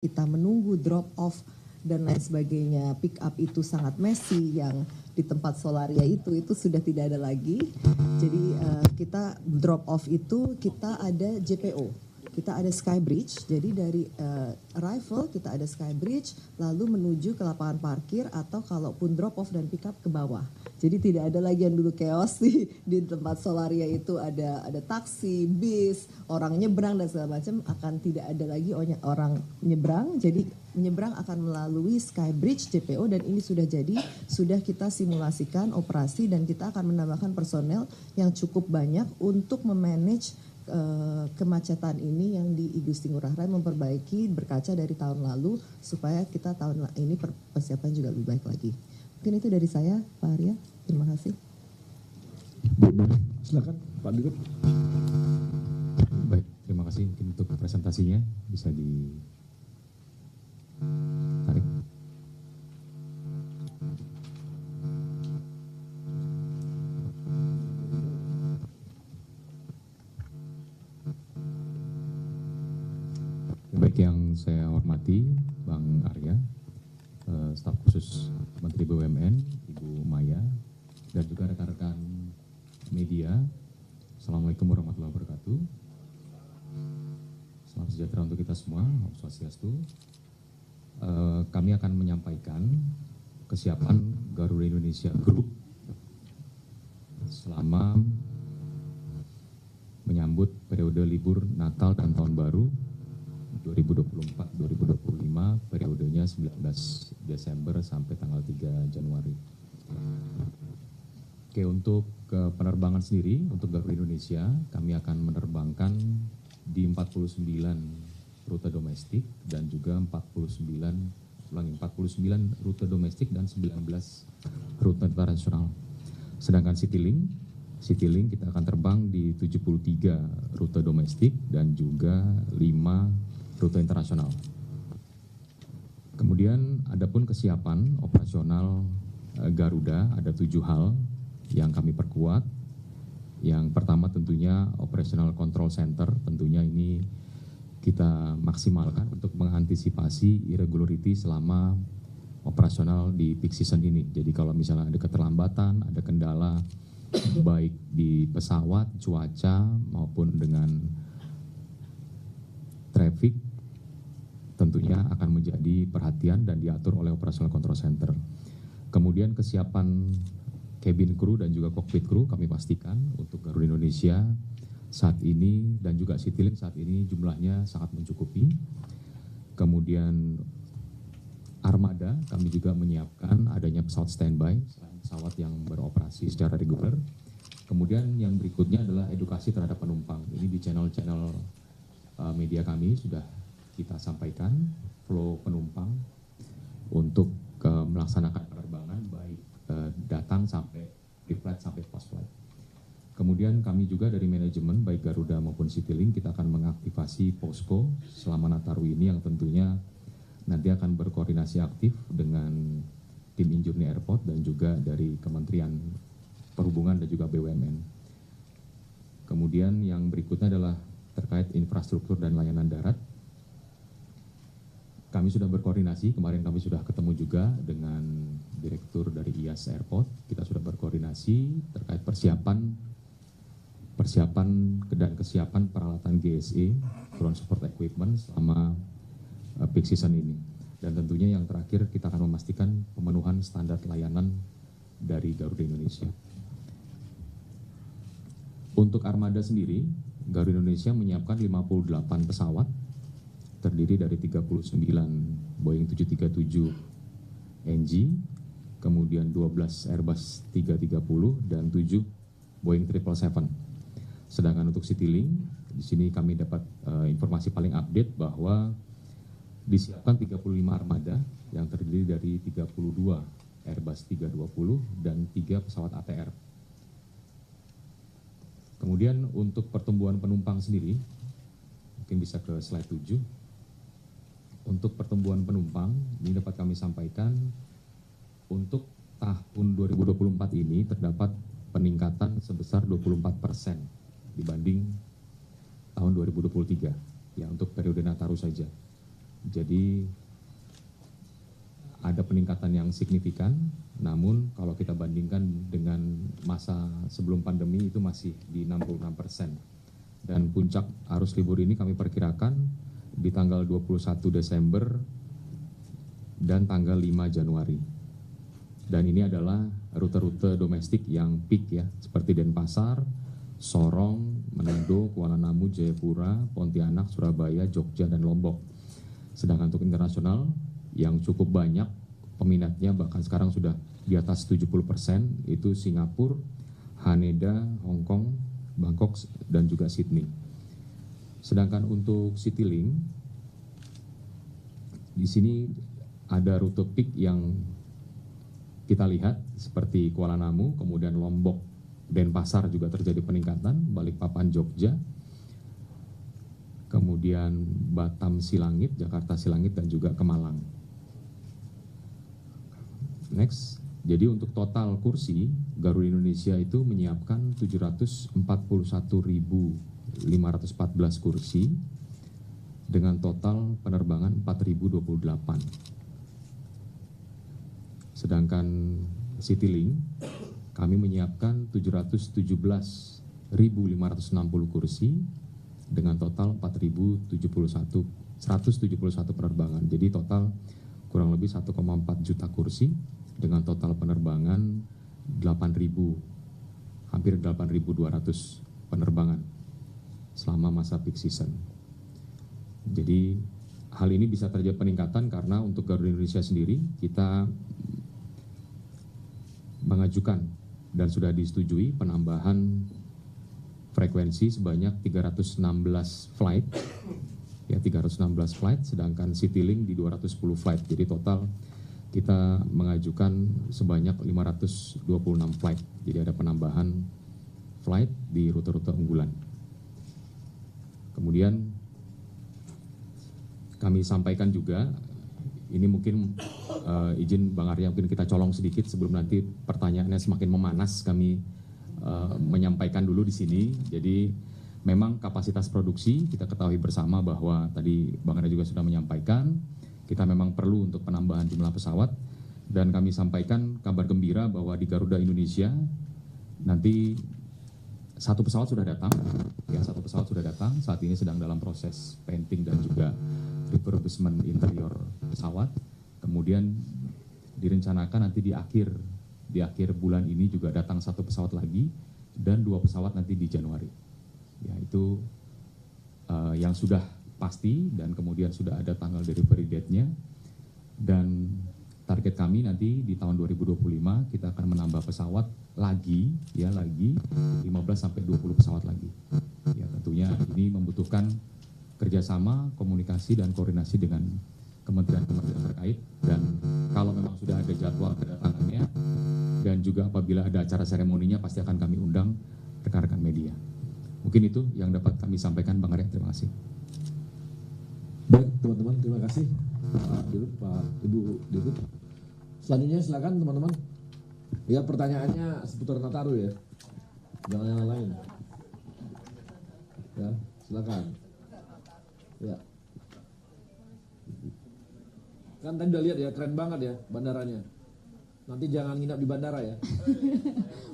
kita menunggu drop off dan lain sebagainya, pick up itu sangat messy, yang di tempat Solaria itu sudah tidak ada lagi. Jadi kita drop off itu kita ada JPO, kita ada Skybridge. Jadi dari arrival kita ada Skybridge, lalu menuju ke lapangan parkir atau kalaupun drop off dan pick up ke bawah. Jadi tidak ada lagi yang dulu chaos di tempat Solaria itu ada taksi, bis, orang nyebrang dan segala macam, akan tidak ada lagi orang nyebrang. Jadi nyebrang akan melalui Skybridge JPO, dan ini sudah jadi, sudah kita simulasikan operasi dan kita akan menambahkan personel yang cukup banyak untuk memanage kemacetan ini yang di I Gusti Ngurah Rai, memperbaiki berkaca dari tahun lalu supaya kita tahun ini persiapan juga lebih baik lagi. Mungkin itu dari saya, Pak Arya. Terima kasih. Silakan Pak Dirut. Baik, terima kasih. Mungkin untuk presentasinya bisa ditarik. Baik, yang saya hormati Bang Arya, staf khusus Menteri BUMN, Ibu Maya, dan juga rekan-rekan media. Assalamualaikum warahmatullahi wabarakatuh. Salam sejahtera untuk kita semua, Om Swastiastu. Kami akan menyampaikan kesiapan Garuda Indonesia Group selama menyambut periode libur Natal dan Tahun Baru 2024-2025, periodenya 19 Desember sampai tanggal 3 Januari. Oke, untuk penerbangan sendiri, untuk Garuda Indonesia, kami akan menerbangkan di 49 rute domestik dan juga 49 rute domestik dan 19 rute internasional. Sedangkan Citylink kita akan terbang di 73 rute domestik dan juga 5 rute internasional. Kemudian adapun kesiapan operasional Garuda, ada 7 hal yang kami perkuat. Yang pertama tentunya operational control center, tentunya ini kita maksimalkan untuk mengantisipasi irregularity selama operasional di peak season ini. Jadi kalau misalnya ada keterlambatan, ada kendala baik di pesawat, cuaca maupun dengan traffic, tentunya akan menjadi perhatian dan diatur oleh Operational Control Center. Kemudian kesiapan cabin crew dan juga cockpit crew kami pastikan untuk Garuda Indonesia saat ini dan juga Citylink saat ini jumlahnya sangat mencukupi. Kemudian armada kami juga menyiapkan adanya pesawat standby, pesawat yang beroperasi secara reguler. Kemudian yang berikutnya adalah edukasi terhadap penumpang. Ini di channel-channel media kami sudah kita sampaikan flow penumpang untuk melaksanakan penerbangan baik datang sampai pre-flight sampai post-flight. Kemudian kami juga dari manajemen baik Garuda maupun Citylink kita akan mengaktifasi posko selama Nataru ini yang tentunya nanti akan berkoordinasi aktif dengan tim Injurni Airport dan juga dari Kementerian Perhubungan dan juga BUMN. Kemudian yang berikutnya adalah terkait infrastruktur dan layanan darat. Kami sudah berkoordinasi, kemarin kami sudah ketemu juga dengan Direktur dari IAS Airport. Kita sudah berkoordinasi terkait persiapan dan kesiapan peralatan GSE, ground support equipment selama peak season ini. Dan tentunya yang terakhir kita akan memastikan pemenuhan standar layanan dari Garuda Indonesia. Untuk armada sendiri, Garuda Indonesia menyiapkan 58 pesawat, terdiri dari 39 Boeing 737 NG, kemudian 12 Airbus 330 dan 7 Boeing 777. Sedangkan untuk Citylink, di sini kami dapat informasi paling update bahwa disiapkan 35 armada yang terdiri dari 32 Airbus 320 dan 3 pesawat ATR. Kemudian untuk pertumbuhan penumpang sendiri, mungkin bisa ke slide 7. Untuk pertumbuhan penumpang, ini dapat kami sampaikan untuk tahun 2024 ini terdapat peningkatan sebesar 24% dibanding tahun 2023, ya untuk periode Nataru saja. Jadi ada peningkatan yang signifikan, namun kalau kita bandingkan dengan masa sebelum pandemi itu masih di 66%. Dan puncak arus libur ini kami perkirakan di tanggal 21 Desember dan tanggal 5 Januari. Dan ini adalah rute-rute domestik yang peak ya, seperti Denpasar, Sorong, Manado, Kuala Namu, Jayapura, Pontianak, Surabaya, Jogja, dan Lombok. Sedangkan untuk internasional yang cukup banyak peminatnya, bahkan sekarang sudah di atas 70%, itu Singapura, Haneda, Hong Kong, Bangkok, dan juga Sydney. Sedangkan untuk Citylink, di sini ada rute peak yang kita lihat seperti Kuala Namu, kemudian Lombok, Denpasar juga terjadi peningkatan, Balikpapan, Jogja, kemudian Batam, Silangit, Jakarta, Silangit, dan juga ke Malang. Next, jadi untuk total kursi, Garuda Indonesia itu menyiapkan 741.514 kursi dengan total penerbangan 4.028. Sedangkan Citylink, kami menyiapkan 717.560 kursi dengan total 171 penerbangan. Jadi total kurang lebih 1,4 juta kursi dengan total penerbangan 8.000, hampir 8.200 penerbangan selama masa peak season. Jadi hal ini bisa terjadi peningkatan karena untuk Garuda Indonesia sendiri kita mengajukan dan sudah disetujui penambahan frekuensi sebanyak 316 flight, ya 316 flight, sedangkan Citylink di 210 flight. Jadi total kita mengajukan sebanyak 526 flight. Jadi ada penambahan flight di rute-rute unggulan. Kemudian kami sampaikan juga, ini mungkin izin Bang Arya mungkin kita colong sedikit sebelum nanti pertanyaannya semakin memanas, kami menyampaikan dulu di sini. Jadi memang kapasitas produksi kita ketahui bersama bahwa tadi Bang Arya juga sudah menyampaikan, kita memang perlu untuk penambahan jumlah pesawat, dan kami sampaikan kabar gembira bahwa di Garuda Indonesia nanti satu pesawat sudah datang, ya satu pesawat sudah datang, saat ini sedang dalam proses painting dan juga refurbishment interior pesawat. Kemudian direncanakan nanti di akhir bulan ini juga datang satu pesawat lagi dan 2 pesawat nanti di Januari. Ya itu yang sudah pasti dan kemudian sudah ada tanggal delivery date-nya, dan target kami nanti di tahun 2025 kita akan menambah pesawat lagi 15 sampai 20 pesawat lagi. Ya tentunya ini membutuhkan kerjasama, komunikasi dan koordinasi dengan kementerian-kementerian terkait, dan kalau memang sudah ada jadwal kedatangannya dan juga apabila ada acara seremoninya pasti akan kami undang rekan-rekan media. Mungkin itu yang dapat kami sampaikan, Bang Arya. Terima kasih. Baik teman-teman, terima kasih Pak Dirut, Pak Ibu Dirut. Selanjutnya silakan teman-teman. Ya pertanyaannya seputar Nataru ya, jangan yang lain. Ya silakan. Ya. Kan tadi udah lihat ya, keren banget ya bandaranya. Nanti jangan nginap di bandara ya.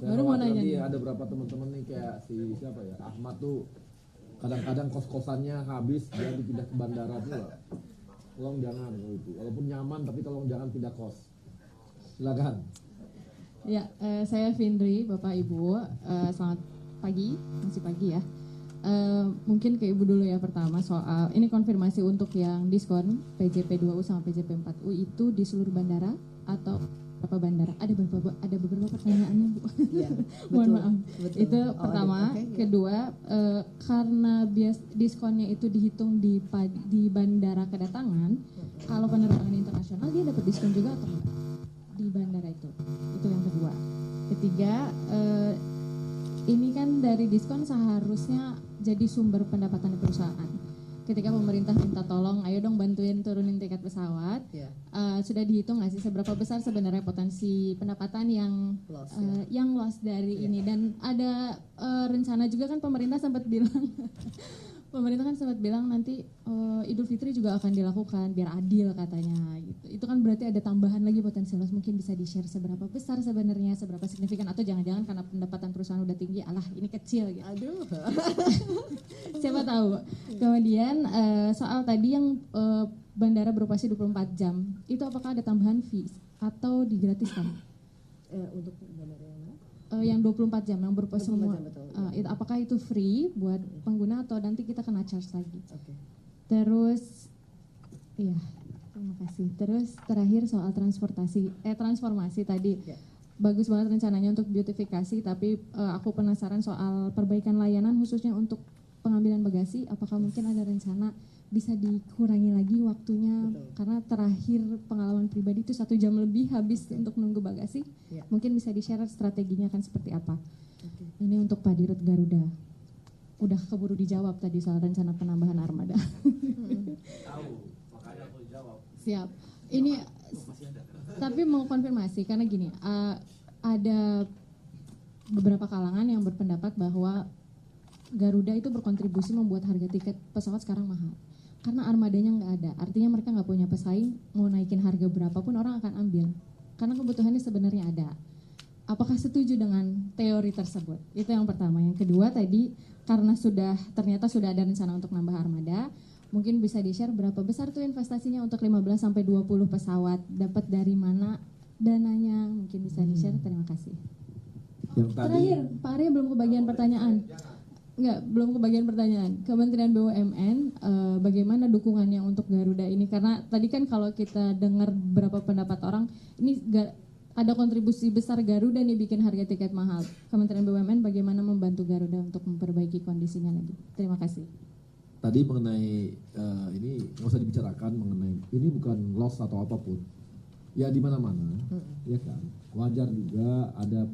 Baru mau nanya nanti ada berapa teman-teman nih kayak si siapa ya, Ahmad tuh kadang-kadang kos-kosannya habis dia dipindah ke bandara pula. Tolong jangan kalau itu. Walaupun nyaman tapi tolong jangan pindah kos. Silakan. Ya, saya Findri, Bapak Ibu. Selamat pagi, masih pagi ya. Mungkin ke Ibu dulu ya pertama soal ini konfirmasi untuk yang diskon PJP 2U sama PJP 4U itu di seluruh bandara atau berapa bandara? Ada beberapa pertanyaannya Bu. Ya, Mohon maaf. betul. Itu Oh, pertama. oke, ya. Kedua, karena diskonnya itu dihitung di bandara kedatangan, kalau penerbangan internasional dia dapat diskon juga atau enggak di bandara itu? Itu yang kedua. Ketiga, ini kan dari diskon seharusnya jadi sumber pendapatan perusahaan. Ketika pemerintah minta tolong, ayo dong bantuin turunin tiket pesawat, Ya. Sudah dihitung nggak sih seberapa besar sebenarnya potensi pendapatan yang Loss, yang loss dari ini? Dan ada rencana juga kan pemerintah sempat bilang Pemerintah kan sempat bilang nanti Idul Fitri juga akan dilakukan biar adil katanya gitu. Itu kan berarti ada tambahan lagi potensi loss, mungkin bisa di-share seberapa besar sebenarnya, seberapa signifikan, atau jangan-jangan karena pendapatan perusahaan udah tinggi, alah ini kecil gitu. Aduh. Siapa tahu. Kemudian soal tadi yang bandara beroperasi 24 jam, itu apakah ada tambahan fee atau digratiskan? Untuk bandara yang mana? Yang 24 jam yang beroperasi 24 semua. jam, betul. Apakah itu free buat pengguna atau nanti kita kena charge lagi? Oke. Terus, iya, terima kasih. Terus terakhir soal transformasi tadi. Ya. Bagus banget rencananya untuk beautifikasi, tapi aku penasaran soal perbaikan layanan khususnya untuk pengambilan bagasi. Apakah mungkin ada rencana bisa dikurangi lagi waktunya? Betul. Karena terakhir pengalaman pribadi itu 1 jam lebih habis untuk nunggu bagasi. Ya. Mungkin bisa di-share strateginya akan seperti apa? Oke. Ini untuk Pak Dirut Garuda. Udah keburu dijawab tadi soal rencana penambahan armada. Siap. Ini tapi mau konfirmasi karena gini, ada beberapa kalangan yang berpendapat bahwa Garuda itu berkontribusi membuat harga tiket pesawat sekarang mahal. Karena armadanya nggak ada, artinya mereka nggak punya pesaing, mau naikin harga berapapun orang akan ambil. Karena kebutuhannya sebenarnya ada. Apakah setuju dengan teori tersebut? Itu yang pertama. Yang kedua tadi, karena ternyata sudah ada rencana untuk nambah armada, mungkin bisa di-share berapa besar tuh investasinya untuk 15-20 pesawat, dapat dari mana dananya, mungkin bisa di-share. Terima kasih. Yang tadi Terakhir, Pak Arya belum kebagian pertanyaan. Belum kebagian pertanyaan. Kementerian BUMN, bagaimana dukungannya untuk Garuda ini? Karena tadi kan kalau kita dengar beberapa pendapat orang, ini ada kontribusi besar Garuda nih bikin harga tiket mahal. Kementerian BUMN bagaimana membantu Garuda untuk memperbaiki kondisinya lagi? Terima kasih. tadi mengenai ini nggak usah dibicarakan mengenai ini bukan loss atau apapun. Ya di mana-mana, ya kan. Wajar juga ada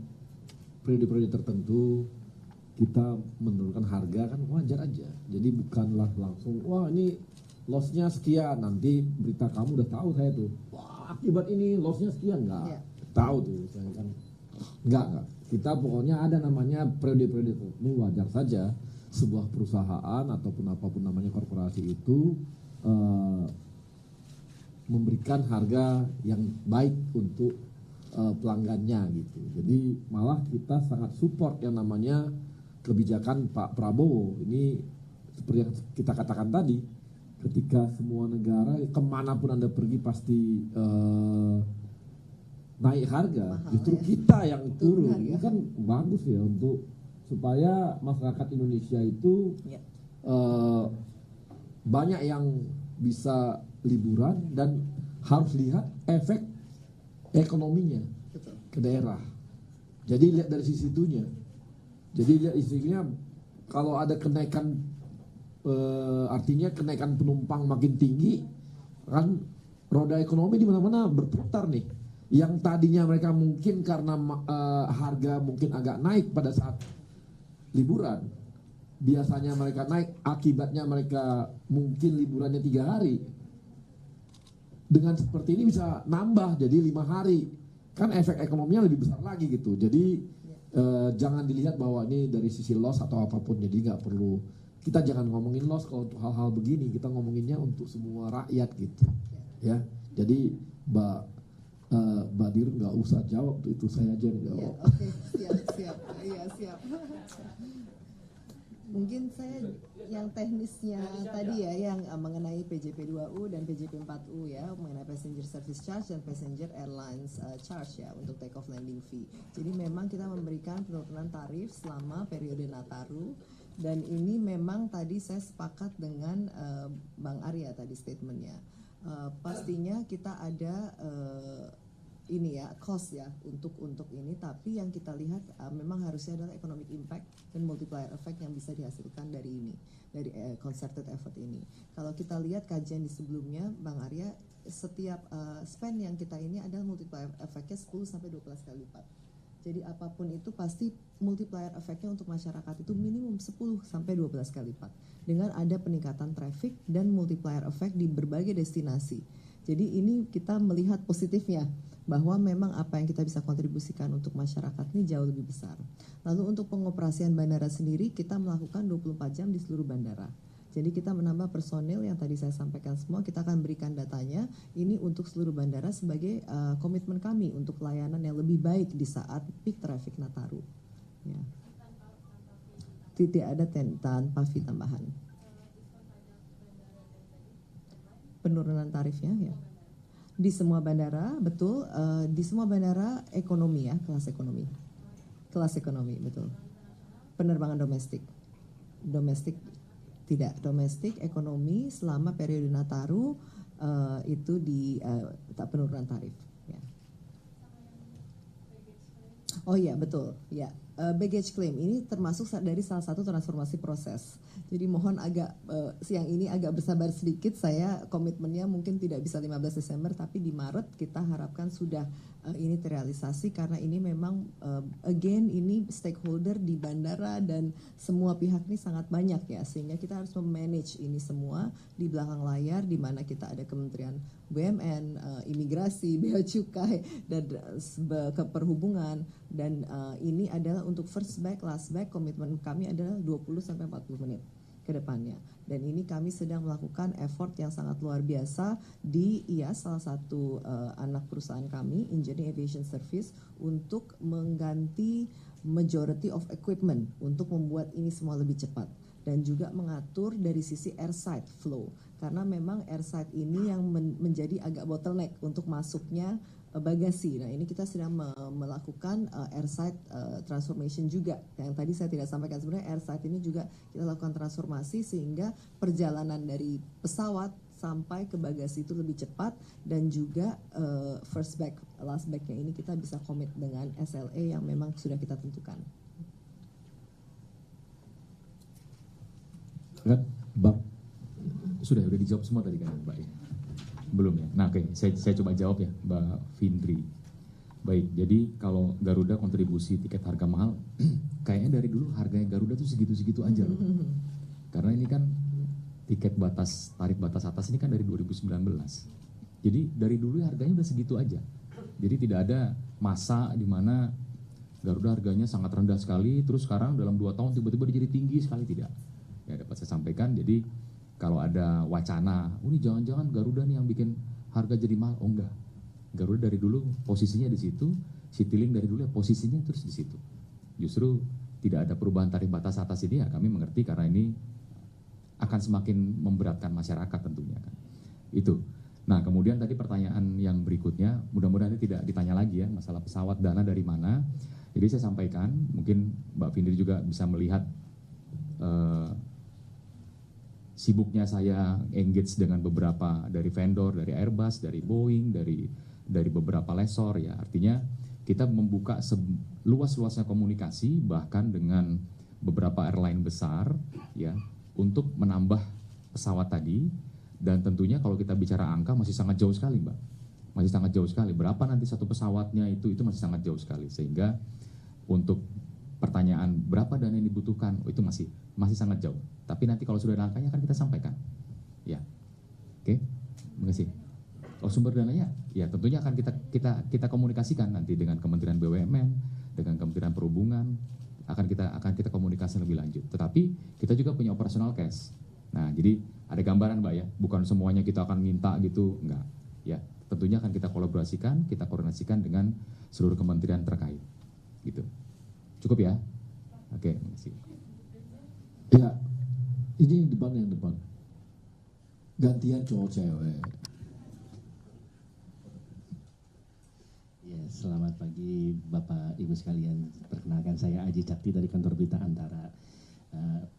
periode-periode tertentu kita menurunkan harga kan wajar aja. Jadi bukanlah langsung wah ini lossnya sekian, nanti berita kamu udah tahu saya tuh. Wah akibat ini lossnya sekian enggak. Tahu tuh saya kan. Enggak. Kita pokoknya ada namanya periode-periode tertentu wajar saja sebuah perusahaan ataupun apapun namanya korporasi itu memberikan harga yang baik untuk pelanggannya gitu. Jadi malah kita sangat support yang namanya kebijakan Pak Prabowo. Ini seperti yang kita katakan tadi, ketika semua negara kemanapun Anda pergi pasti naik harga, mahal, justru ya. kita yang turun. Harga. Ini kan bagus ya untuk supaya masyarakat Indonesia itu Ya. banyak yang bisa liburan dan harus lihat efek ekonominya Betul. ke daerah. Jadi lihat dari sisi itunya. Jadi lihat isinya kalau ada kenaikan artinya kenaikan penumpang makin tinggi kan roda ekonomi di mana-mana berputar nih. Yang tadinya mereka mungkin karena harga mungkin agak naik pada saat liburan, biasanya mereka naik akibatnya mereka mungkin liburannya 3 hari. Dengan seperti ini bisa nambah jadi 5 hari, kan efek ekonominya lebih besar lagi gitu. Jadi jangan dilihat bahwa ini dari sisi loss atau apapun. Jadi nggak perlu, kita jangan ngomongin loss kalau untuk hal-hal begini, kita ngomonginnya untuk semua rakyat gitu ya. Jadi Mbak Dir nggak usah jawab tuh, itu saya aja yang Ya, jawab. oke, siap. Iya, siap. Mungkin saya yang teknisnya tadi ya, yang mengenai PJP2U dan PJP4U ya, mengenai passenger service charge dan passenger airlines charge ya untuk take off landing fee. Jadi memang kita memberikan penurunan tarif selama periode Nataru, dan ini memang tadi saya sepakat dengan Bang Arya tadi statementnya. Pastinya kita ada ini ya cost ya untuk ini, tapi yang kita lihat memang harusnya adalah economic impact dan multiplier effect yang bisa dihasilkan dari ini, dari concerted effort ini. Kalau kita lihat kajian di sebelumnya Bang Arya, setiap spend yang kita ini adalah multiplier effect-nya 10 sampai 12 kali lipat. Jadi apapun itu pasti multiplier effect-nya untuk masyarakat itu minimum 10 sampai 12 kali lipat dengan ada peningkatan traffic dan multiplier effect di berbagai destinasi. Jadi ini kita melihat positifnya bahwa memang apa yang kita bisa kontribusikan untuk masyarakat ini jauh lebih besar. Lalu untuk pengoperasian bandara sendiri kita melakukan 24 jam di seluruh bandara. Jadi kita menambah personil yang tadi saya sampaikan semua, kita akan berikan datanya ini untuk seluruh bandara sebagai komitmen kami untuk layanan yang lebih baik di saat peak traffic Nataru. Ya. Tidak ada tanpa fee tambahan. Penurunan tarifnya ya. Di semua bandara, betul, di semua bandara ekonomi ya, kelas ekonomi. Kelas ekonomi, betul. Penerbangan domestik. Domestik tidak, domestik ekonomi selama periode Nataru itu di penurunan tarif. Ya. Oh iya betul, ya. Baggage claim ini termasuk dari salah satu transformasi proses. Jadi mohon agak siang ini agak bersabar sedikit. Saya komitmennya mungkin tidak bisa 15 Desember, tapi di Maret kita harapkan sudah ini terrealisasi karena ini memang again ini stakeholder di bandara dan semua pihak ini sangat banyak ya, sehingga kita harus memanage ini semua di belakang layar di mana kita ada Kementerian BUMN, imigrasi, bea cukai dan keperhubungan dan ini adalah untuk first back, last back komitmen kami adalah 20 sampai 40 menit ke depannya. Dan ini kami sedang melakukan effort yang sangat luar biasa di IAS, salah satu anak perusahaan kami, Engineering Aviation Service, untuk mengganti majority of equipment untuk membuat ini semua lebih cepat. Dan juga mengatur dari sisi airside flow. Karena memang airside ini yang menjadi agak bottleneck untuk masuknya bagasi. Nah ini kita sedang melakukan airside transformation juga. Yang tadi saya tidak sampaikan, sebenarnya airside ini juga kita lakukan transformasi sehingga perjalanan dari pesawat sampai ke bagasi itu lebih cepat dan juga first bag, last bagnya ini kita bisa komit dengan SLA yang memang sudah kita tentukan. Bang, sudah dijawab semua tadi kan Mbak ya? Belum ya? Nah oke, saya coba jawab ya Mbak Findri. Baik, jadi kalau Garuda kontribusi tiket harga mahal, kayaknya dari dulu harganya Garuda tuh segitu-segitu aja loh. Karena ini kan tiket tarif batas atas ini kan dari 2019. Jadi dari dulu harganya udah segitu aja. Jadi tidak ada masa di mana Garuda harganya sangat rendah sekali, terus sekarang dalam 2 tahun tiba-tiba jadi tinggi sekali, tidak. Ya dapat saya sampaikan, jadi kalau ada wacana, ini jangan-jangan Garuda nih yang bikin harga jadi mahal, oh enggak. Garuda dari dulu posisinya di situ, Citylink dari dulu ya posisinya terus di situ. Justru tidak ada perubahan tarif batas atas ini ya kami mengerti karena ini akan semakin memberatkan masyarakat tentunya kan. Itu. Nah kemudian tadi pertanyaan yang berikutnya, mudah-mudahan ini tidak ditanya lagi ya, masalah pesawat dana dari mana. Jadi saya sampaikan, mungkin Mbak Findri juga bisa melihat sibuknya saya engage dengan beberapa dari vendor, dari Airbus, dari Boeing, dari beberapa lessor ya. Artinya kita membuka luas-luasnya komunikasi bahkan dengan beberapa airline besar ya untuk menambah pesawat tadi, dan tentunya kalau kita bicara angka masih sangat jauh sekali Mbak. Masih sangat jauh sekali. Berapa nanti satu pesawatnya itu masih sangat jauh sekali. Sehingga untuk pertanyaan berapa dana yang dibutuhkan, itu masih sangat jauh. Tapi nanti kalau sudah ada angkanya akan kita sampaikan. Ya, oke, terima kasih. Kalau sumber dananya, ya tentunya akan kita komunikasikan nanti dengan Kementerian BUMN, dengan Kementerian Perhubungan, akan kita komunikasi lebih lanjut. Tetapi kita juga punya operational cash. Nah, jadi ada gambaran Mbak ya, bukan semuanya kita akan minta gitu, enggak. Ya, tentunya akan kita kolaborasikan, kita koordinasikan dengan seluruh kementerian terkait, gitu. Cukup ya? Oke, terima kasih. Ya, ini yang depan. Gantian cowok cewek. Ya, selamat pagi Bapak Ibu sekalian. Perkenalkan saya Aji Cakti dari kantor berita Antara.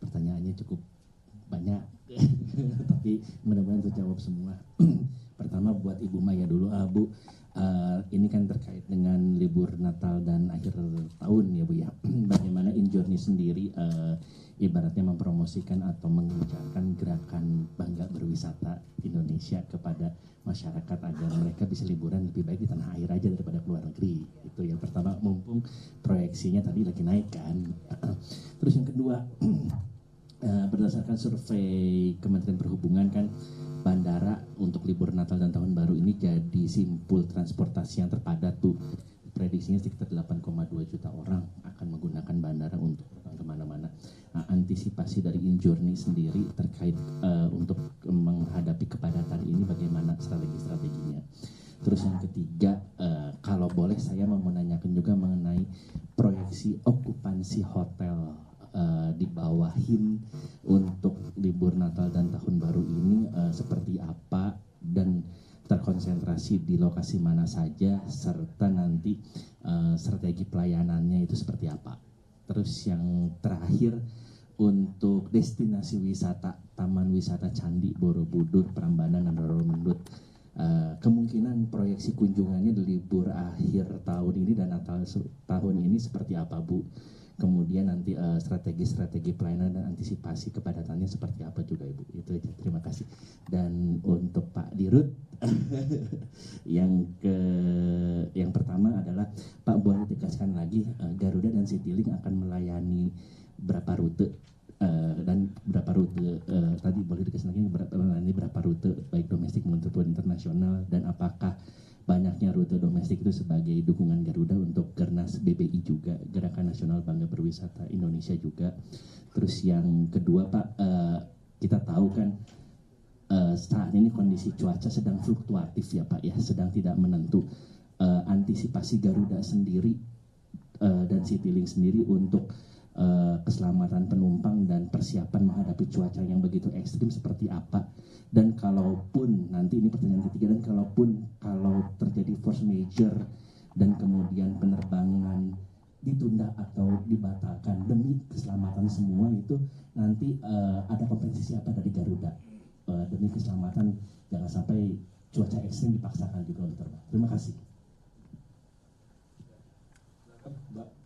Pertanyaannya cukup banyak, tapi mudah-mudahan terjawab semua. Pertama buat Ibu Maya dulu, Bu. Ini kan terkait dengan libur Natal dan akhir tahun ya Bu ya. Bagaimana InJourney sendiri ibaratnya mempromosikan atau mengencarkan gerakan Bangga Berwisata Indonesia kepada masyarakat agar mereka bisa liburan lebih baik di tanah air aja daripada ke luar negeri. Itu yang pertama, mumpung proyeksinya tadi lagi naik kan. Terus yang kedua, berdasarkan survei Kementerian Perhubungan kan, bandara untuk libur Natal dan Tahun Baru ini jadi simpul transportasi yang terpadat tuh. Prediksinya sekitar 8,2 juta orang akan menggunakan bandara untuk terbang kemana-mana. Nah, antisipasi dari InJourney sendiri terkait untuk menghadapi kepadatan ini bagaimana strategi-strateginya. Terus yang ketiga, kalau boleh saya mau menanyakan juga mengenai proyeksi okupansi hotel di bawahin untuk libur Natal dan Tahun Baru ini seperti apa dan terkonsentrasi di lokasi mana saja, serta nanti strategi pelayanannya itu seperti apa. Terus yang terakhir, untuk destinasi wisata Taman Wisata Candi Borobudur, Prambanan, dan Roromendut, kemungkinan proyeksi kunjungannya di libur akhir tahun ini dan Natal tahun ini seperti apa, Bu? Kemudian nanti strategi-strategi pelayanan dan antisipasi kepadatannya seperti apa juga, Ibu. Itu aja, terima kasih. Dan untuk Pak Dirut, yang pertama adalah Pak, boleh ditegaskan lagi Garuda dan Citylink akan melayani berapa rute dan berapa rute tadi boleh dikasih lagi berapa rute baik domestik maupun internasional, dan apakah banyaknya rute domestik itu sebagai dukungan Garuda untuk Gernas BBI juga, Gerakan Nasional Bangga Berwisata Indonesia juga. Terus yang kedua Pak, kita tahu kan saat ini kondisi cuaca sedang fluktuatif ya Pak ya, sedang tidak menentu. Antisipasi Garuda sendiri dan Citylink sendiri untuk keselamatan penumpang dan persiapan menghadapi cuaca yang begitu ekstrim seperti apa? Dan kalaupun nanti ini pertanyaan ketiga, dan kalau terjadi force majeure dan kemudian penerbangan ditunda atau dibatalkan demi keselamatan semua, itu nanti ada kompensasi apa dari Garuda demi keselamatan, jangan sampai cuaca ekstrim dipaksakan juga untuk terbang. Terima kasih.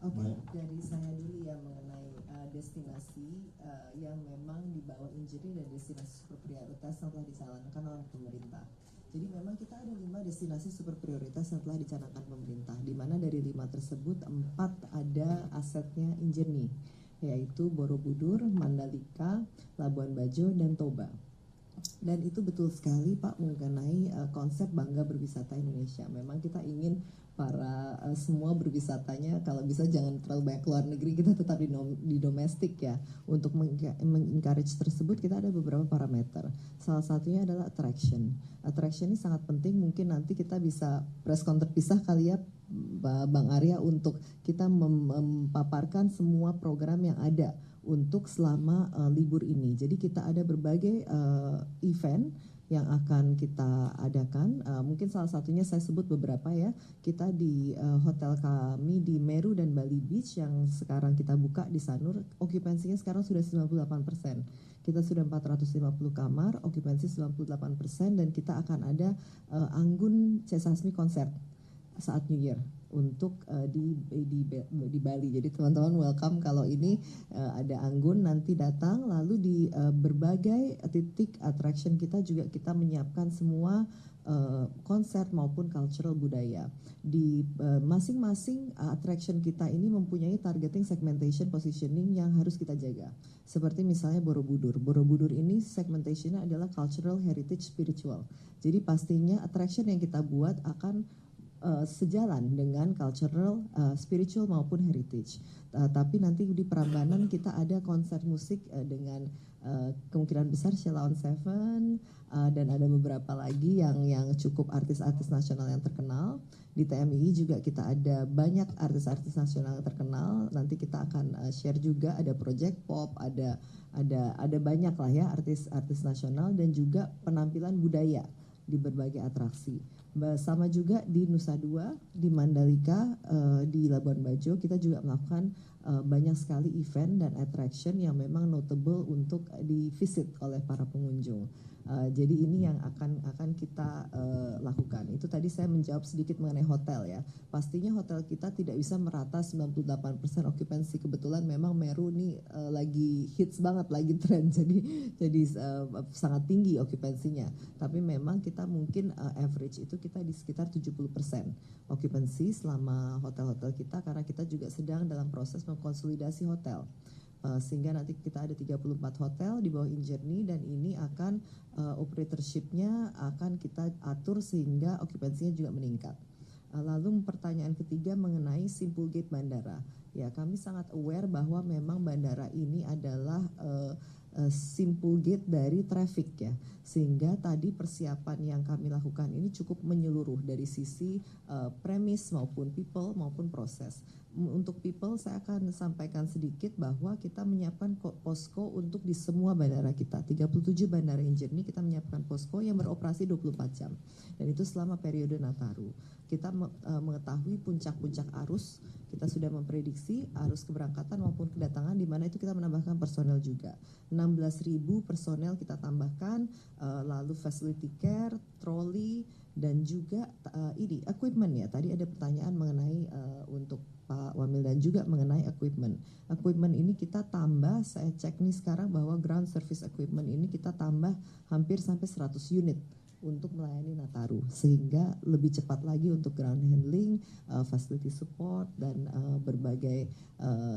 Oke, dari saya dulu ya mengenai destinasi yang memang di bawah InJourney dan destinasi super prioritas yang telah dicanangkan oleh pemerintah. Jadi memang kita ada 5 destinasi super prioritas yang telah dicanangkan pemerintah, di mana dari 5 tersebut 4 ada asetnya InJourney, yaitu Borobudur, Mandalika, Labuan Bajo, dan Toba. Dan itu betul sekali Pak mengenai konsep Bangga Berwisata Indonesia. Memang kita ingin para semua berwisatanya kalau bisa jangan terlalu banyak keluar negeri, kita tetap di domestik ya. Untuk mengencourage tersebut kita ada beberapa parameter. Salah satunya adalah attraction. Attraction ini sangat penting, mungkin nanti kita bisa press con terpisah kali ya Bang Arya untuk kita memaparkan semua program yang ada untuk selama libur ini. Jadi kita ada berbagai event yang akan kita adakan. Mungkin salah satunya saya sebut beberapa ya. Kita di hotel kami di Meru dan Bali Beach yang sekarang kita buka di Sanur, okupansinya sekarang sudah 98%. Kita sudah 450 kamar, okupansi 98%, dan kita akan ada Anggun C. Sasmi konser saat New Year untuk di Bali. Jadi teman-teman welcome kalau ini ada Anggun nanti datang. Lalu di berbagai titik attraction kita juga kita menyiapkan semua konser maupun cultural budaya. Di masing-masing attraction kita ini mempunyai targeting, segmentation, positioning yang harus kita jaga. Seperti misalnya Borobudur. Borobudur ini segmentationnya adalah cultural, heritage, spiritual. Jadi pastinya attraction yang kita buat akan sejalan dengan cultural, spiritual maupun heritage. Tapi nanti di Prambanan kita ada konser musik dengan kemungkinan besar Sheila on Seven, dan ada beberapa lagi yang cukup artis-artis nasional yang terkenal. Di TMI juga kita ada banyak artis-artis nasional yang terkenal. Nanti kita akan share juga, ada Project Pop, ada banyak lah ya artis-artis nasional, dan juga penampilan budaya di berbagai atraksi. Sama juga di Nusa Dua, di Mandalika, di Labuan Bajo kita juga melakukan banyak sekali event dan attraction yang memang notable untuk di visit oleh para pengunjung. Jadi ini yang akan kita lakukan. Itu tadi saya menjawab sedikit mengenai hotel ya. Pastinya hotel kita tidak bisa merata 98% occupancy. Kebetulan memang Meru nih lagi hits banget, lagi tren. Jadi sangat tinggi occupancy-nya. Tapi memang kita mungkin average itu kita di sekitar 70% occupancy selama hotel-hotel kita, karena kita juga sedang dalam proses mengkonsolidasi hotel. Sehingga nanti kita ada 34 hotel di bawah InJourney, dan ini akan operatorship-nya akan kita atur sehingga okupansinya juga meningkat. Lalu pertanyaan ketiga mengenai Simpul Gate Bandara. Ya, kami sangat aware bahwa memang bandara ini adalah simpul gate dari traffic ya, sehingga tadi persiapan yang kami lakukan ini cukup menyeluruh dari sisi premis maupun people maupun proses. Untuk people saya akan sampaikan sedikit bahwa kita menyiapkan posko untuk di semua bandara kita, 37 bandara yang jernih kita menyiapkan posko yang beroperasi 24 jam dan itu selama periode Nataru. Kita mengetahui puncak-puncak arus, kita sudah memprediksi arus keberangkatan maupun kedatangan di mana itu kita menambahkan personel juga. 16.000 personel kita tambahkan, lalu facility care, trolley, dan juga ini equipment ya. Tadi ada pertanyaan mengenai untuk Pak Wamil dan juga mengenai equipment. Equipment ini kita tambah, saya cek nih sekarang bahwa ground service equipment ini kita tambah hampir sampai 100 unit untuk melayani Nataru, sehingga lebih cepat lagi untuk ground handling, facility support, dan berbagai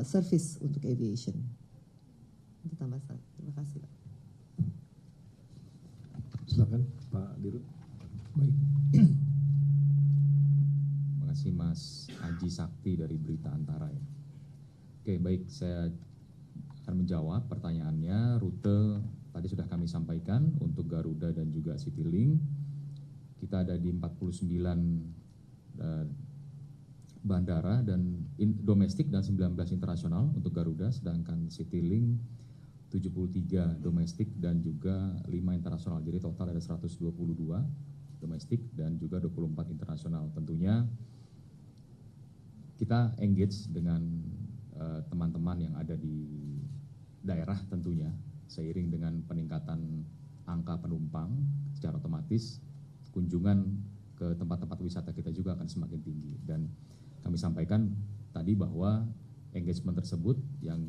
service untuk aviation. Itu tambahan. Terima kasih, Pak. Silakan Pak Dirut. Baik. Terima kasih Mas Aji Sakti dari Berita Antara ya. Oke, baik, saya akan menjawab pertanyaannya. Rute tadi sudah kami sampaikan untuk Garuda dan juga Citylink. Kita ada di 49 bandara dan domestik dan 19 internasional untuk Garuda, sedangkan Citylink 73 domestik dan juga 5 internasional. Jadi total ada 122 domestik dan juga 24 internasional. Tentunya kita engage dengan teman-teman yang ada di daerah tentunya, seiring dengan peningkatan angka penumpang secara otomatis kunjungan ke tempat-tempat wisata kita juga akan semakin tinggi. Dan kami sampaikan tadi bahwa engagement tersebut yang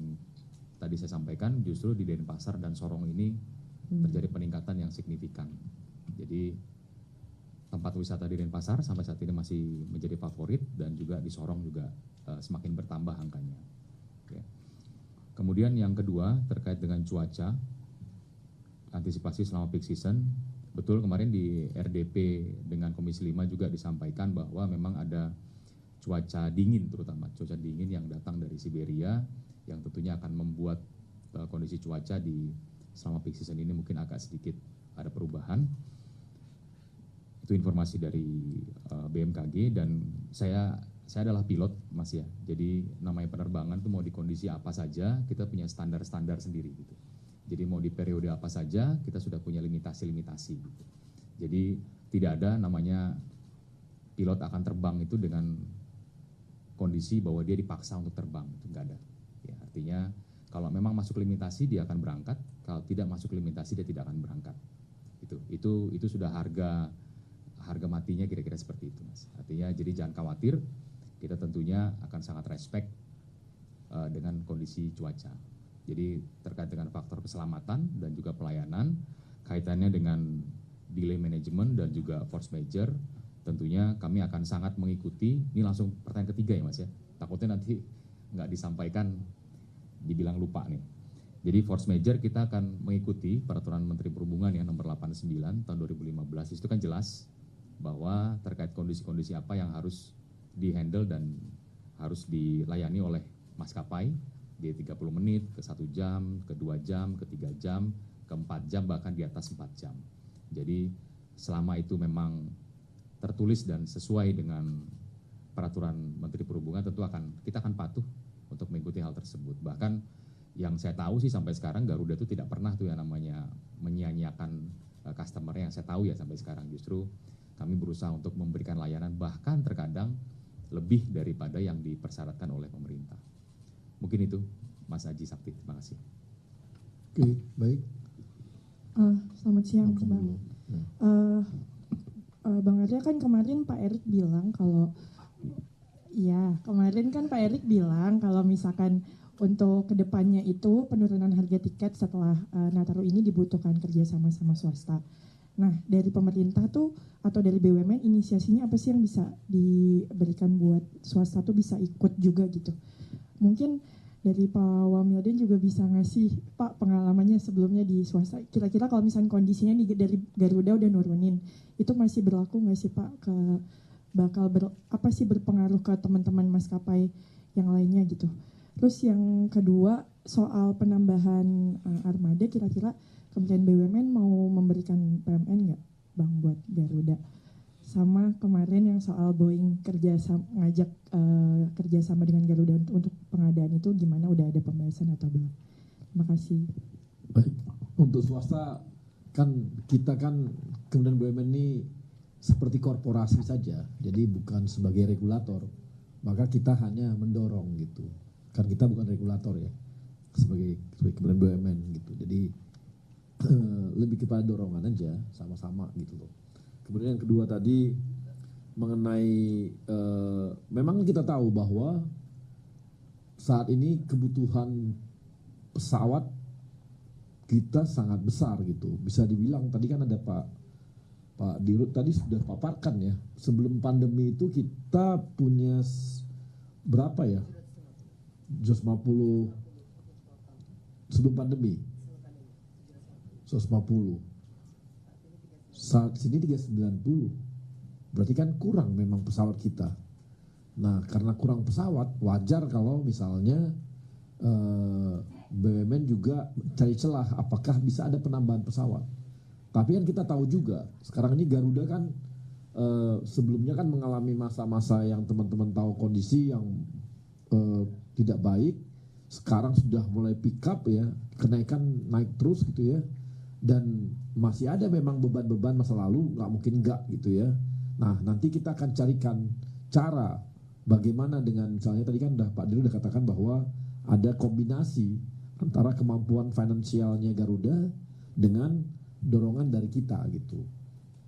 tadi saya sampaikan justru di Denpasar dan Sorong ini terjadi peningkatan yang signifikan. Jadi tempat wisata di Denpasar sampai saat ini masih menjadi favorit dan juga di Sorong juga semakin bertambah angkanya. Oke. Kemudian yang kedua terkait dengan cuaca, antisipasi selama peak season. Betul, kemarin di RDP dengan Komisi 5 juga disampaikan bahwa memang ada cuaca dingin, terutama cuaca dingin yang datang dari Siberia yang tentunya akan membuat kondisi cuaca di selama peak season ini mungkin agak sedikit ada perubahan. Itu informasi dari BMKG dan saya adalah pilot Mas ya. Jadi namanya penerbangan itu mau di kondisi apa saja kita punya standar-standar sendiri gitu. Jadi mau di periode apa saja kita sudah punya limitasi-limitasi gitu. Jadi tidak ada namanya pilot akan terbang itu dengan kondisi bahwa dia dipaksa untuk terbang, itu enggak ada. Ya, artinya kalau memang masuk limitasi dia akan berangkat, kalau tidak masuk limitasi dia tidak akan berangkat. Itu sudah harga matinya kira-kira seperti itu Mas. Artinya jadi jangan khawatir, kita tentunya akan sangat respect dengan kondisi cuaca. Jadi terkait dengan faktor keselamatan dan juga pelayanan, kaitannya dengan delay management dan juga force major, tentunya kami akan sangat mengikuti. Ini langsung pertanyaan ketiga ya Mas ya, takutnya nanti nggak disampaikan dibilang lupa nih. Jadi force major kita akan mengikuti peraturan Menteri Perhubungan yang nomor 89 tahun 2015. Itu kan jelas bahwa terkait kondisi-kondisi apa yang harus dihandle dan harus dilayani oleh maskapai di 30 menit, ke 1 jam, ke 2 jam, ke 3 jam, ke 4 jam, bahkan di atas 4 jam. Jadi selama itu memang tertulis dan sesuai dengan peraturan Menteri Perhubungan, tentu kita akan patuh untuk mengikuti hal tersebut. Bahkan yang saya tahu sih sampai sekarang Garuda itu tidak pernah tuh yang namanya menyia-nyiakan customer-nya, yang saya tahu ya sampai sekarang. Justru kami berusaha untuk memberikan layanan bahkan terkadang lebih daripada yang dipersyaratkan oleh pemerintah. Mungkin itu Mas Aji Sakti, terima kasih. Oke, baik. Selamat siang Bang. Bang Arya kan kemarin Pak Erik bilang kalau misalkan untuk kedepannya itu penurunan harga tiket setelah Nataru ini dibutuhkan kerjasama sama swasta. Nah dari pemerintah tuh atau dari BUMN inisiasinya apa sih yang bisa diberikan buat swasta tuh bisa ikut juga gitu? Mungkin dari Pak Wamilden juga bisa ngasih Pak pengalamannya sebelumnya di swasta. Kira-kira kalau misalnya kondisinya dari Garuda udah nurunin, itu masih berlaku nggak sih Pak ke bakal apa sih berpengaruh ke teman-teman maskapai yang lainnya gitu. Terus yang kedua soal penambahan armada, kira-kira Kementerian BUMN mau memberikan PMN nggak Bang buat Garuda? Sama kemarin yang soal Boeing ngajak kerjasama dengan Garuda untuk pengadaan itu gimana, udah ada pembahasan atau belum? Terima kasih. Baik, untuk swasta kan kita kan Kementerian BUMN ini seperti korporasi saja, jadi bukan sebagai regulator, maka kita hanya mendorong gitu. Kan kita bukan regulator ya, sebagai Kementerian BUMN gitu. Jadi lebih kepada dorongan aja, sama-sama gitu loh. Kemudian yang kedua tadi mengenai memang kita tahu bahwa saat ini kebutuhan pesawat kita sangat besar gitu. Bisa dibilang tadi kan ada Pak Dirut tadi sudah paparkan ya. Sebelum pandemi itu kita punya berapa ya? 150 sebelum pandemi. 150. Saat sini 390. Berarti kan kurang memang pesawat kita. Nah, karena kurang pesawat, wajar kalau misalnya BUMN juga cari celah apakah bisa ada penambahan pesawat. Tapi kan kita tahu juga sekarang ini Garuda kan sebelumnya kan mengalami masa-masa yang teman-teman tahu kondisi yang tidak baik. Sekarang sudah mulai pick up ya, kenaikan naik terus gitu ya. Dan masih ada memang beban-beban masa lalu, nggak mungkin enggak gitu ya. Nah, nanti kita akan carikan cara bagaimana dengan misalnya tadi kan Pak Dirut udah katakan bahwa ada kombinasi antara kemampuan finansialnya Garuda dengan dorongan dari kita gitu.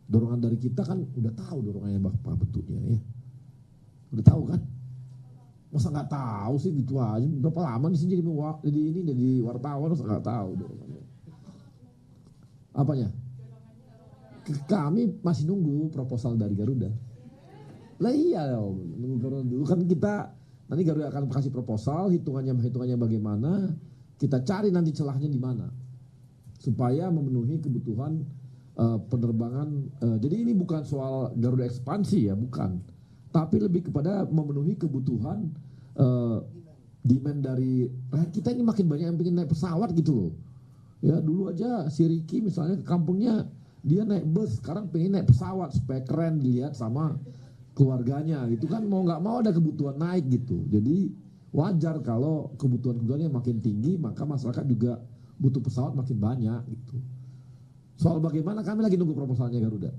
Dorongan dari kita kan udah tahu dorongannya Bapak bentuknya ya. Udah tahu kan? Masa nggak tahu sih gitu aja. Berapa lama di sini jadi wartawan masa nggak tahu dorongannya. Apanya? Kami masih nunggu proposal dari Garuda. Lah iya nunggu Garuda dulu kan kita nanti Garuda akan kasih proposal, hitungannya bagaimana, kita cari nanti celahnya di mana. Supaya memenuhi kebutuhan penerbangan. Jadi ini bukan soal Garuda ekspansi ya, bukan. Tapi lebih kepada memenuhi kebutuhan demand dari rakyat kita ini makin banyak yang pengen naik pesawat gitu loh. Ya dulu aja si Ricky misalnya ke kampungnya dia naik bus, sekarang pengen naik pesawat supaya keren dilihat sama keluarganya gitu kan, mau nggak mau ada kebutuhan naik gitu. Jadi wajar kalau kebutuhannya makin tinggi maka masyarakat juga butuh pesawat makin banyak gitu. Soal bagaimana kami lagi nunggu proposalnya Garuda.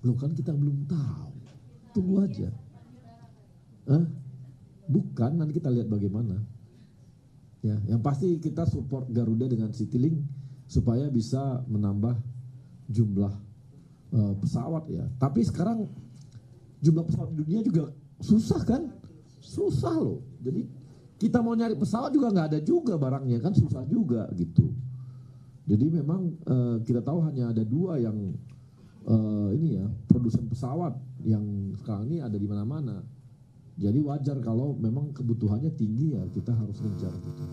Loh kan kita belum tahu. Tunggu aja. Bukan, nanti kita lihat bagaimana. Ya, yang pasti kita support Garuda dengan Citylink supaya bisa menambah jumlah pesawat ya. Tapi sekarang jumlah pesawat di dunia juga susah kan? Susah loh. Jadi kita mau nyari pesawat juga nggak ada juga barangnya kan, susah juga gitu. Jadi memang kita tahu hanya ada dua yang ini ya produsen pesawat yang sekarang ini ada di mana-mana. Jadi wajar kalau memang kebutuhannya tinggi ya kita harus ngejar gitu.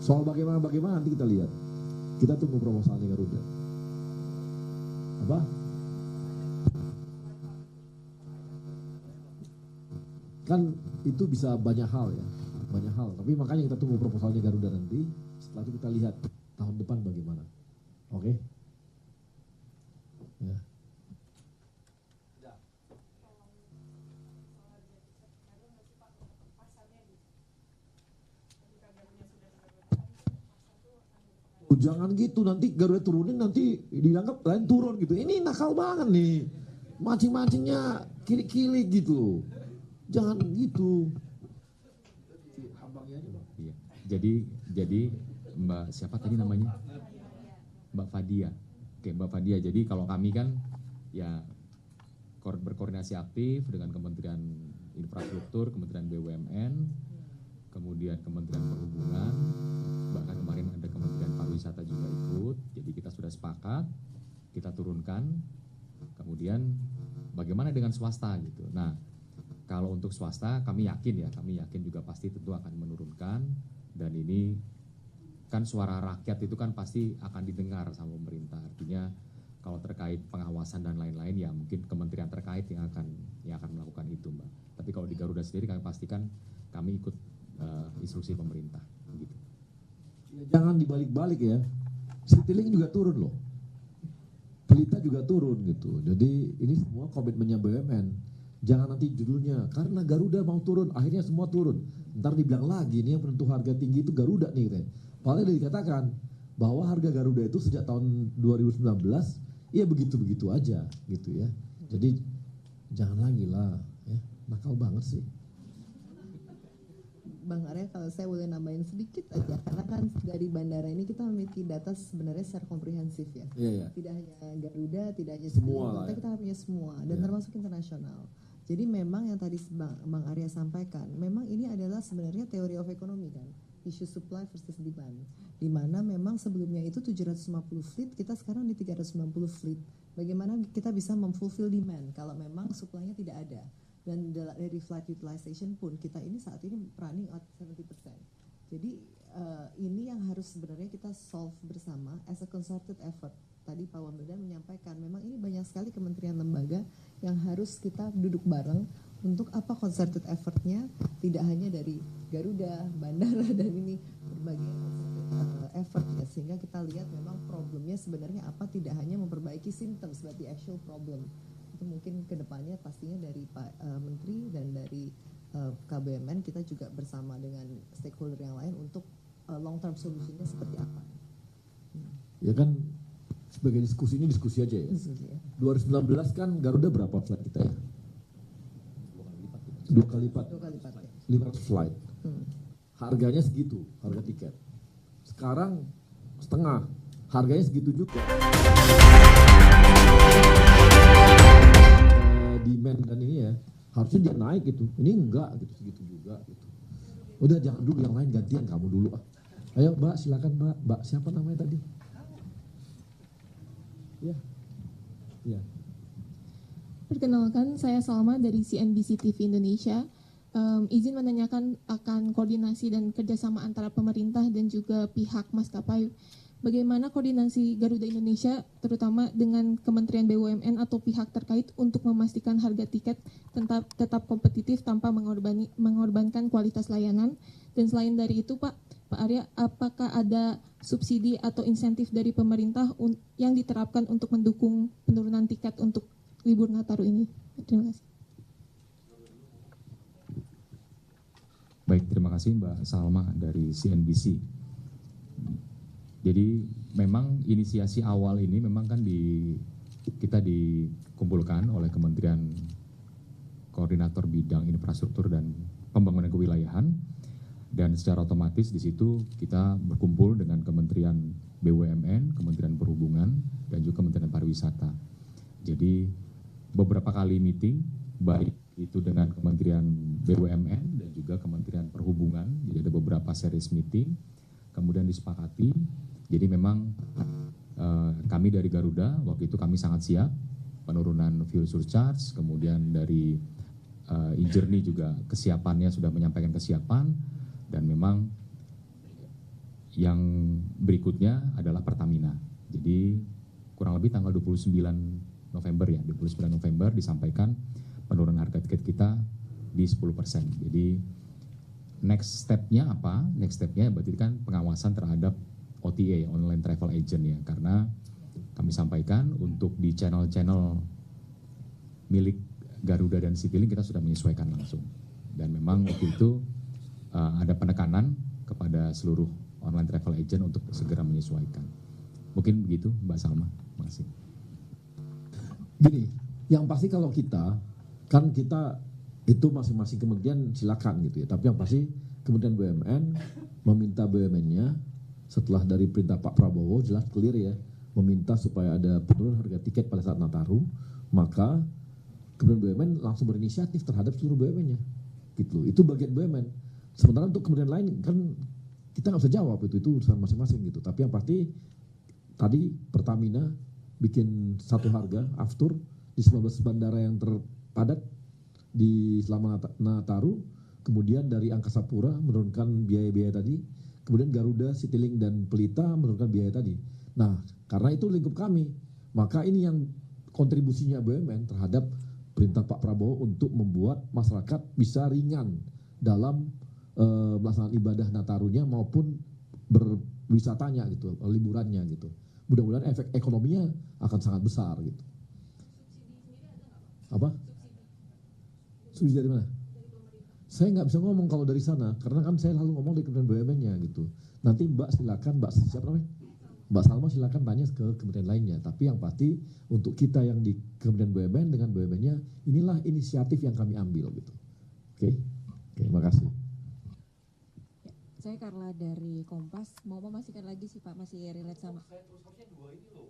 Soal bagaimana nanti kita lihat. Kita tunggu proposalnya Garuda. Apa? Kan itu bisa banyak hal ya, banyak hal. Tapi makanya kita tunggu proposalnya Garuda nanti. Setelah itu kita lihat tahun depan bagaimana. Oke? Ya. Jangan gitu, nanti Garuda turunin nanti dianggap lain turun gitu. Ini nakal banget nih, mancing-mancingnya kili-kili gitu. Jangan gitu. Iya. Jadi Mbak siapa tadi namanya? Mbak Fadia. Oke, Mbak Fadia. Jadi kalau kami kan ya berkoordinasi aktif dengan Kementerian Infrastruktur, Kementerian BUMN, kemudian Kementerian Perhubungan, bahkan kemarin ada Kementerian Pariwisata juga ikut. Jadi kita sudah sepakat, kita turunkan. Kemudian bagaimana dengan swasta gitu. Nah, kalau untuk swasta kami yakin juga pasti tentu akan menurunkan, dan ini kan suara rakyat itu kan pasti akan didengar sama pemerintah. Artinya kalau terkait pengawasan dan lain-lain ya mungkin kementerian terkait yang akan melakukan itu, Mbak. Tapi kalau di Garuda sendiri kami pastikan kami ikut instruksi pemerintah gitu. Ya, jangan dibalik-balik ya. Citylink juga turun loh. Pelita juga turun gitu. Jadi ini semua komitmennya BUMN. Jangan nanti judulnya karena Garuda mau turun, akhirnya semua turun. Ntar dibilang lagi nih yang penentu harga tinggi itu Garuda nih katanya. Padahal udah dikatakan bahwa harga Garuda itu sejak tahun 2019 ya begitu-begitu aja gitu ya. Jadi jangan lagi lah ya, nakal banget sih. Bang Arya, kalau saya boleh nambahin sedikit aja, karena kan dari bandara ini kita memiliki data sebenarnya secara komprehensif ya. Iya. Tidak hanya Garuda, tidak hanya Semua lah tapi ya. kita punya semua dan Iya. termasuk internasional. Jadi memang yang tadi Bang Arya sampaikan, memang ini adalah sebenarnya teori of economy kan, isu supply versus demand. Di mana memang sebelumnya itu 750 fleet, kita sekarang di 390 fleet. Bagaimana kita bisa memfulfill demand kalau memang supply-nya tidak ada. Dan dari flight utilization pun kita ini saat ini running at 70%. Jadi ini yang harus sebenarnya kita solve bersama as a concerted effort. Tadi Pak Wamildan menyampaikan memang ini banyak sekali kementerian lembaga yang harus kita duduk bareng untuk apa concerted effortnya, tidak hanya dari Garuda, bandara dan ini berbagai effort ya, sehingga kita lihat memang problemnya sebenarnya apa, tidak hanya memperbaiki symptoms but the actual problem. Itu mungkin kedepannya pastinya dari Pak Menteri dan dari KBMN kita juga bersama dengan stakeholder yang lain untuk long term solutionnya seperti apa. Ya kan sebagai diskusi ini diskusi aja ya. 2019 kan Garuda berapa flight kita ya? 2 kali lipat. 2 kali lipat ya. 500 flight. Harganya segitu, harga tiket. Sekarang setengah, harganya segitu juga. Demand dan ini ya, harusnya dia naik gitu. Ini enggak gitu, segitu juga gitu. Udah jangan dulu, yang lain gantian kamu dulu ah. Ayo Mbak, silakan Mbak. Mbak siapa namanya tadi? Ya. Ya. Perkenalkan, saya Salma dari CNBC TV Indonesia. Izin menanyakan akan koordinasi dan kerjasama antara pemerintah dan juga pihak maskapai. Bagaimana koordinasi Garuda Indonesia, terutama dengan Kementerian BUMN atau pihak terkait untuk memastikan harga tiket tetap kompetitif tanpa mengorbankan kualitas layanan? Dan selain dari itu, Pak Arya, apakah ada subsidi atau insentif dari pemerintah yang diterapkan untuk mendukung penurunan tiket untuk libur Nataru ini? Terima kasih. Baik, terima kasih Mbak Salma dari CNBC. Jadi memang inisiasi awal ini memang kan kita dikumpulkan oleh Kementerian Koordinator Bidang Infrastruktur dan Pembangunan Kewilayahan, dan secara otomatis di situ kita berkumpul dengan Kementerian BUMN, Kementerian Perhubungan, dan juga Kementerian Pariwisata. Jadi beberapa kali meeting, baik itu dengan Kementerian BUMN dan juga Kementerian Perhubungan, jadi ada beberapa series meeting, kemudian disepakati. Jadi memang kami dari Garuda, waktu itu kami sangat siap, penurunan fuel surcharge, kemudian dari e-journey juga kesiapannya sudah menyampaikan kesiapan, dan memang yang berikutnya adalah Pertamina. Jadi kurang lebih tanggal 29 November ya, 29 November disampaikan penurunan harga tiket kita di 10%. Jadi next step-nya apa? Next step-nya berarti kan pengawasan terhadap OTA, online travel agent ya, karena kami sampaikan untuk di channel-channel milik Garuda dan Citylink kita sudah menyesuaikan langsung. Dan memang waktu itu ada penekanan kepada seluruh online travel agent untuk segera menyesuaikan. Mungkin begitu Mbak Salma, terima kasih. Gini, yang pasti kalau kita itu masing-masing kementerian silakan gitu ya. Tapi yang pasti Kementerian BUMN meminta BUMN-nya setelah dari perintah Pak Prabowo jelas clear ya, meminta supaya ada penurunan harga tiket pada saat Nataru, maka Kementerian BUMN langsung berinisiatif terhadap seluruh BUMN-nya. Gitu. Itu bagian BUMN. Sementara untuk kementerian lain kan kita nggak bisa jawab, itu urusan masing-masing gitu. Tapi yang pasti tadi Pertamina bikin satu harga aftur di 19 bandara yang terpadat di selama Nataru, kemudian dari Angkasa Pura menurunkan biaya-biaya tadi, kemudian Garuda, Citylink dan Pelita menurunkan biaya tadi. Nah, karena itu lingkup kami, Maka ini yang kontribusinya BUMN terhadap perintah Pak Prabowo untuk membuat masyarakat bisa ringan dalam melaksanakan ibadah Natarunya maupun berwisatanya gitu, liburannya gitu. Mudah-mudahan efek ekonominya akan sangat besar gitu. Apa? Subsidi dari mana? Saya nggak bisa ngomong kalau dari sana, karena kan saya lalu ngomong dari Kementerian BUMN-nya gitu. Nanti Mbak silakan, Mbak siapa namanya? Mbak Salma silakan tanya ke kementerian lainnya. Tapi yang pasti untuk kita yang di Kementerian BUMN dengan BUMN-nya, inilah inisiatif yang kami ambil gitu. Oke, makasih. Saya Carla dari Kompas, mau memastikan lagi sih Pak, masih relate sama. Saya terusnya dua ini loh.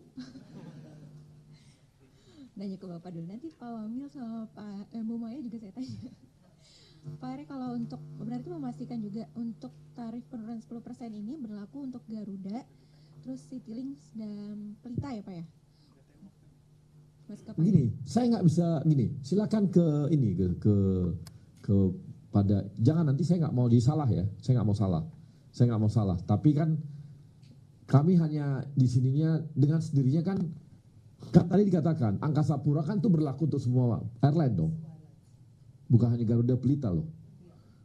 Nanya ke Bapak dulu, nanti Pak Wamil sama Pak Bu Maya juga saya tanya. Pak Ari, kalau untuk berarti memastikan juga untuk tarif penurunan 10% ini berlaku untuk Garuda, terus Citylink dan Pelita ya Pak ya? Maskapai. Gini, saya nggak bisa gini. Silakan ke ini ke pada jangan nanti saya nggak mau disalah ya. Saya nggak mau salah. Tapi kan kami hanya di sininya dengan sendirinya kan tadi dikatakan Angkasa Pura kan itu berlaku untuk semua airline dong. Bukan hanya Garuda Pelita loh.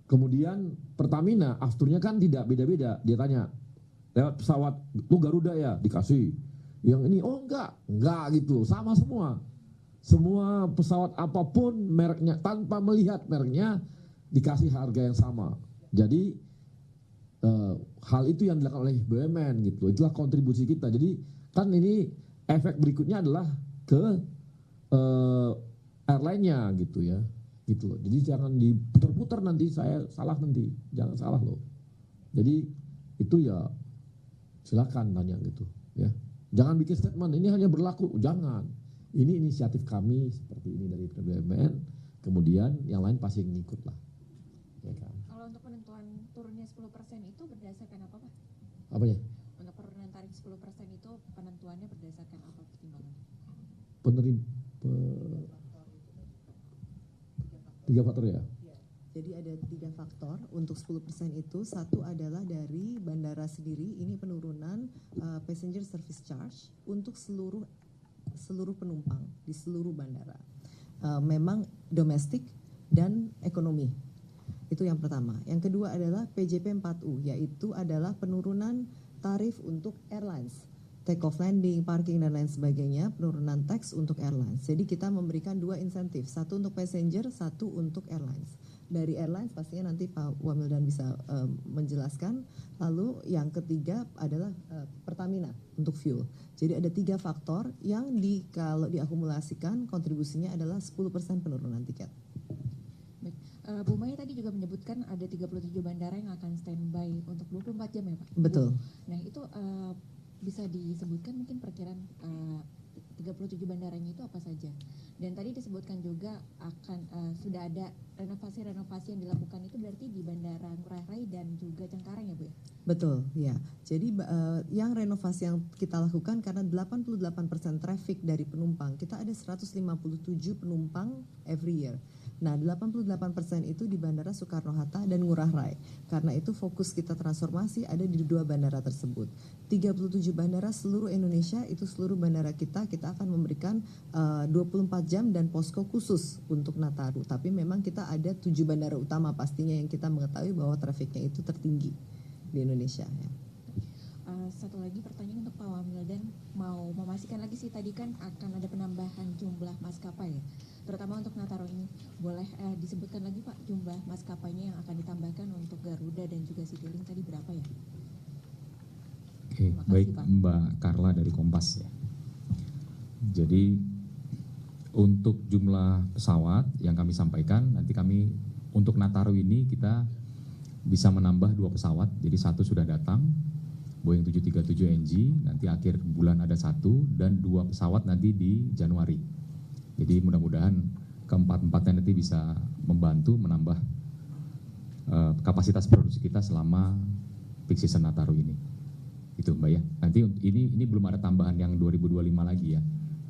Kemudian Pertamina afturnya kan tidak beda-beda. Dia tanya lewat pesawat lu Garuda ya dikasih. Yang ini oh enggak gitu, sama semua. Semua pesawat apapun mereknya tanpa melihat mereknya dikasih harga yang sama. Jadi hal itu yang dilakukan oleh BUMN gitu. Itulah kontribusi kita. Jadi kan ini efek berikutnya adalah ke airline-nya gitu ya. Gitu loh. Jadi jangan diputar-putar nanti saya salah nanti. Jangan salah loh. Jadi itu ya silakan tanya gitu ya. Jangan bikin statement ini hanya berlaku. Jangan. Ini inisiatif kami seperti ini dari BUMN. Kemudian yang lain pasti ngikut lah. Ya kan? Kalau untuk penentuan turunnya 10% itu berdasarkan apa Pak? Apanya? Untuk penurunan tarif 10% itu penentuannya berdasarkan apa pertimbangan? Tiga faktor ya? Jadi ada 3 faktor untuk 10% itu. Satu adalah dari bandara sendiri, ini penurunan passenger service charge untuk seluruh penumpang di seluruh bandara. Memang domestik dan ekonomi. Itu yang pertama. Yang kedua adalah PJP 4U, yaitu adalah penurunan tarif untuk airlines. Take off landing, parking dan lain sebagainya, penurunan tax untuk airlines. Jadi kita memberikan 2 insentif, satu untuk passenger, satu untuk airlines. Dari airlines pastinya nanti Pak Wamildan bisa menjelaskan. Lalu yang ketiga adalah Pertamina untuk fuel. Jadi ada 3 faktor yang kalau diakumulasikan kontribusinya adalah 10% penurunan tiket. Baik. Bu Maya tadi juga menyebutkan ada 37 bandara yang akan standby untuk 24 jam ya Pak? Betul. Nah itu bisa disebutkan mungkin perkiraan 37 bandaranya itu apa saja? Dan tadi disebutkan juga akan sudah ada renovasi yang dilakukan itu berarti di Bandara Ngurah Rai dan juga Cengkareng ya Bu ya? Betul, ya. Jadi yang renovasi yang kita lakukan karena 88% traffic dari penumpang, kita ada 157 penumpang every year. Nah, 88% itu di Bandara Soekarno-Hatta dan Ngurah Rai. Karena itu fokus kita transformasi ada di 2 bandara tersebut. 37 bandara seluruh Indonesia, itu seluruh bandara kita akan memberikan 24 jam dan posko khusus untuk Nataru. Tapi memang kita ada 7 bandara utama pastinya yang kita mengetahui bahwa trafiknya itu tertinggi di Indonesia. Ya. Satu lagi pertanyaan untuk Pak Wamildan, mau memastikan lagi sih tadi kan akan ada penambahan jumlah maskapai ya, terutama untuk Nataru ini. Boleh disebutkan lagi Pak jumlah maskapainya yang akan ditambahkan untuk Garuda dan juga Citylink tadi berapa ya? Oke, baik Pak. Mbak Carla dari Kompas ya. Jadi untuk jumlah pesawat yang kami sampaikan nanti kami untuk Nataru ini kita bisa menambah 2 pesawat. Jadi 1 sudah datang Boeing 737NG, nanti akhir bulan ada 1 dan 2 pesawat nanti di Januari. Jadi mudah-mudahan keempat-empatnya nanti bisa membantu menambah kapasitas produksi kita selama peak season Nataru ini. Itu Mbak ya. Nanti ini belum ada tambahan yang 2025 lagi ya.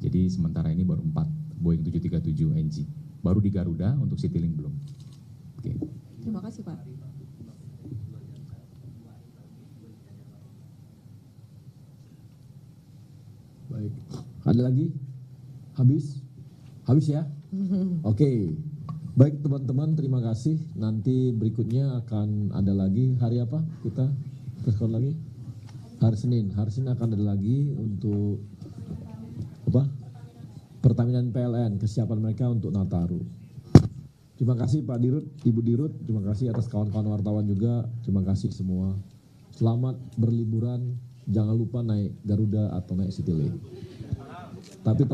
Jadi sementara ini baru 4 Boeing 737NG. Baru di Garuda, untuk Citylink belum. Oke. Terima kasih Pak. Baik. Ada Ada lagi? Habis? Habis ya? Oke. Baik teman-teman, terima kasih. Nanti berikutnya akan ada lagi hari apa kita preskon lagi? Hari Senin. Hari Senin akan ada lagi untuk apa? Pertamina dan PLN, kesiapan mereka untuk Nataru. Terima kasih Pak Dirut, Ibu Dirut, terima kasih atas kawan-kawan wartawan juga. Terima kasih semua. Selamat berliburan. Jangan lupa naik Garuda atau naik Citylink. Tapi